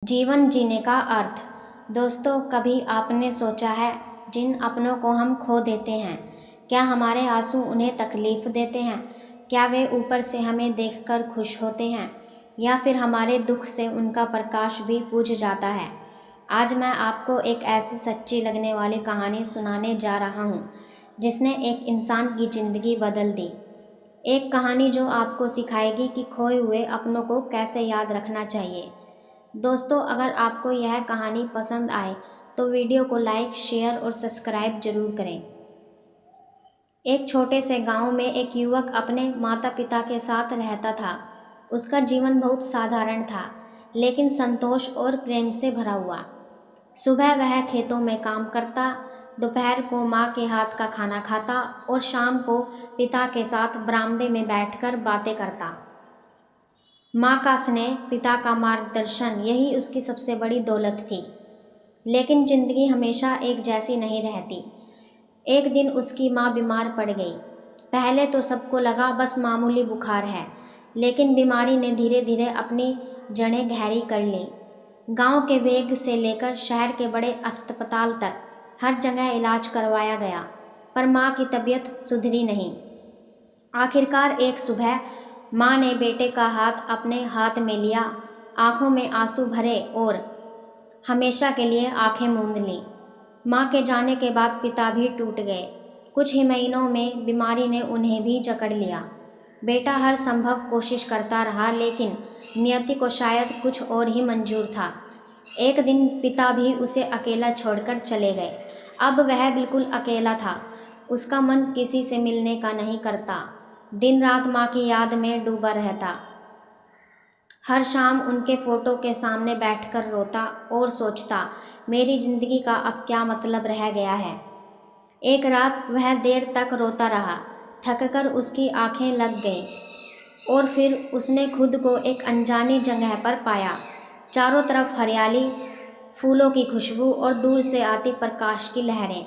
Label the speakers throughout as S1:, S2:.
S1: जीवन जीने का अर्थ। दोस्तों, कभी आपने सोचा है जिन अपनों को हम खो देते हैं, क्या हमारे आंसू उन्हें तकलीफ़ देते हैं? क्या वे ऊपर से हमें देखकर खुश होते हैं, या फिर हमारे दुख से उनका प्रकाश भी बुझ जाता है? आज मैं आपको एक ऐसी सच्ची लगने वाली कहानी सुनाने जा रहा हूँ जिसने एक इंसान की ज़िंदगी बदल दी। एक कहानी जो आपको सिखाएगी कि खोए हुए अपनों को कैसे याद रखना चाहिए। दोस्तों, अगर आपको यह कहानी पसंद आए तो वीडियो को लाइक, शेयर और सब्सक्राइब जरूर करें। एक छोटे से गांव में एक युवक अपने माता पिता के साथ रहता था। उसका जीवन बहुत साधारण था, लेकिन संतोष और प्रेम से भरा हुआ। सुबह वह खेतों में काम करता, दोपहर को माँ के हाथ का खाना खाता और शाम को पिता के साथ बरामदे में बैठकर बातें करता। माँ का स्नेह, पिता का मार्गदर्शन, यही उसकी सबसे बड़ी दौलत थी। लेकिन जिंदगी हमेशा एक जैसी नहीं रहती। एक दिन उसकी माँ बीमार पड़ गई। पहले तो सबको लगा बस मामूली बुखार है, लेकिन बीमारी ने धीरे धीरे अपनी जड़ें गहरी कर ली। गांव के वेग से लेकर शहर के बड़े अस्पताल तक हर जगह इलाज करवाया गया, पर माँ की तबीयत सुधरी नहीं। आखिरकार एक सुबह माँ ने बेटे का हाथ अपने हाथ में लिया, आंखों में आंसू भरे और हमेशा के लिए आंखें मूंद ली। माँ के जाने के बाद पिता भी टूट गए। कुछ ही महीनों में बीमारी ने उन्हें भी जकड़ लिया। बेटा हर संभव कोशिश करता रहा, लेकिन नियति को शायद कुछ और ही मंजूर था। एक दिन पिता भी उसे अकेला छोड़कर चले गए। अब वह बिल्कुल अकेला था। उसका मन किसी से मिलने का नहीं करता, दिन रात माँ की याद में डूबा रहता। हर शाम उनके फ़ोटो के सामने बैठकर रोता और सोचता, मेरी ज़िंदगी का अब क्या मतलब रह गया है। एक रात वह देर तक रोता रहा, थककर उसकी आंखें लग गईं और फिर उसने खुद को एक अनजानी जगह पर पाया। चारों तरफ हरियाली, फूलों की खुशबू और दूर से आती प्रकाश की लहरें।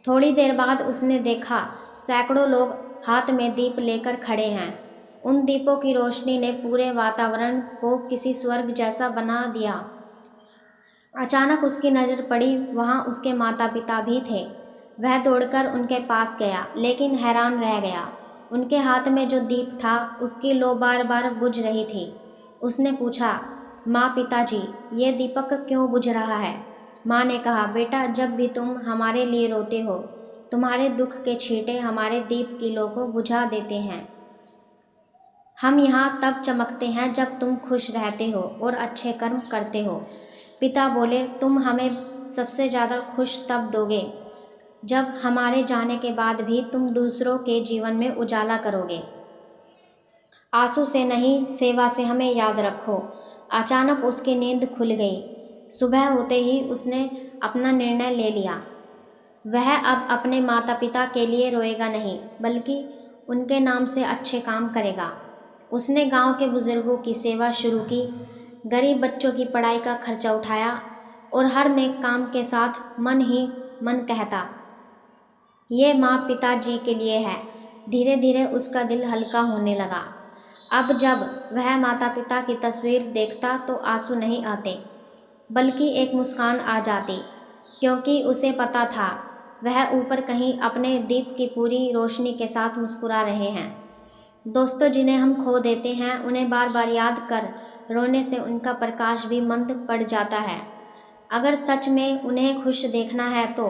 S1: थोड़ी देर बाद उसने देखा, सैकड़ों लोग हाथ में दीप लेकर खड़े हैं। उन दीपों की रोशनी ने पूरे वातावरण को किसी स्वर्ग जैसा बना दिया। अचानक उसकी नज़र पड़ी, वहाँ उसके माता पिता भी थे। वह दौड़कर उनके पास गया, लेकिन हैरान रह गया। उनके हाथ में जो दीप था, उसकी लौ बार बार बुझ रही थी। उसने पूछा, माँ, पिताजी, ये दीपक क्यों बुझ रहा है? माँ ने कहा, बेटा, जब भी तुम हमारे लिए रोते हो, तुम्हारे दुख के छींटे हमारे दीप की लौ को बुझा देते हैं। हम यहाँ तब चमकते हैं जब तुम खुश रहते हो और अच्छे कर्म करते हो। पिता बोले, तुम हमें सबसे ज़्यादा खुश तब दोगे जब हमारे जाने के बाद भी तुम दूसरों के जीवन में उजाला करोगे। आंसू से नहीं, सेवा से हमें याद रखो। अचानक उसकी नींद खुल गई। सुबह होते ही उसने अपना निर्णय ले लिया। वह अब अपने माता पिता के लिए रोएगा नहीं, बल्कि उनके नाम से अच्छे काम करेगा। उसने गांव के बुजुर्गों की सेवा शुरू की, गरीब बच्चों की पढ़ाई का खर्चा उठाया और हर नेक काम के साथ मन ही मन कहता, ये माँ पिताजी के लिए है। धीरे धीरे उसका दिल हल्का होने लगा। अब जब वह माता पिता की तस्वीर देखता तो आंसू नहीं आते, बल्कि एक मुस्कान आ जाती, क्योंकि उसे पता था वह ऊपर कहीं अपने दीप की पूरी रोशनी के साथ मुस्कुरा रहे हैं। दोस्तों, जिन्हें हम खो देते हैं, उन्हें बार बार याद कर रोने से उनका प्रकाश भी मंद पड़ जाता है। अगर सच में उन्हें खुश देखना है तो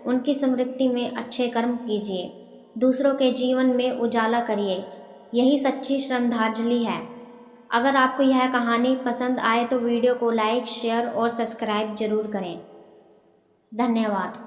S1: उनकी स्मृति में अच्छे कर्म कीजिए, दूसरों के जीवन में उजाला करिए। यही सच्ची श्रद्धांजलि है। अगर आपको यह कहानी पसंद आए तो वीडियो को लाइक, शेयर और सब्सक्राइब जरूर करें। धन्यवाद।